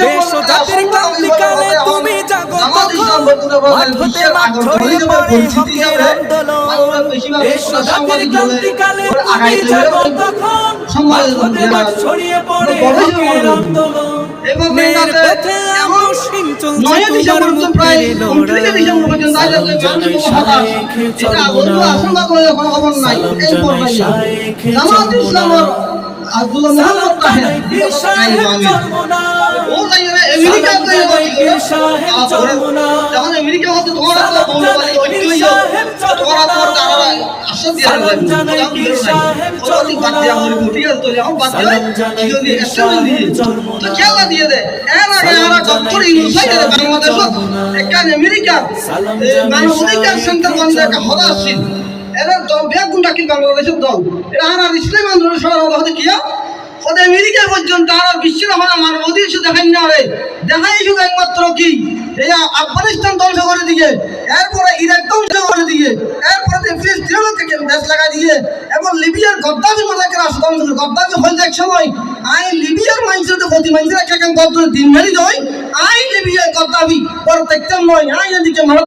দেশ ও জাতির ক্রান্তিকালে তুমি জাগো তখন, মাঠ হতে মাঠ ছড়িয়ে পড়ে হকের আন্দোলন। দেশ ও জাতির ক্রান্তিকালে তুমি জাগো তখন, মাঠ হতে মাঠ ছড়িয়ে পড়ে হকের আন্দোলন। ন্যায়ের পথে আমসীন চলছে তোমার মুক্তির লড়াই। সালাম জানাই শায়েখে চরমোনাই, সালাম জানাই শায়েখে চরমোনাই, সালাম জানাই পীর সাহেব চরমোনাই, সালাম জানাই পীর সাহেব চরমোনাই, সালাম জানাই পীর সাহেব চরমোনাই, সালাম জানাই পীর সাহেব চরমোনাই, সালাম জানাই পীর সাহেব চরমোনাই। খেলা দিয়ে দে এর আগে আমরা ডক্টর ইউসাইড বাংলাদেশ একটা আমেরিকা মানবাধিকার সেন্টার বন্ধ একটা হদা আসছিল এরা দল বেগুন ডাকি বাংলাদেশের দল এরা আর ইসলাম আন্দোলন সরানো হতে কি ওদের আমেরিকা পর্যন্ত আর বিশ্বের হওয়া মানবাধিকার শুধু দেখাই না রে দেখাই শুধু একমাত্র কি এই আফগানিস্তান ধ্বংস করে দিয়ে এরপরে ইরাক ধ্বংস করে দিয়ে এরপরে ফিলিস্তিন থেকে দেশ লাগাই দিয়ে এবং লিবিয়ার গদ্দাফি মাথাকে রাষ্ট্র ধ্বংস করে গদ্দাফি হয়ে এক সময় আই লিবিয়ার মানুষের ক্ষতি মানুষের একটা গদ্দাফি দিন মেরি দেয় আই লিবিয়ার গদ্দাফি পরে দেখতাম নয় আই এদিকে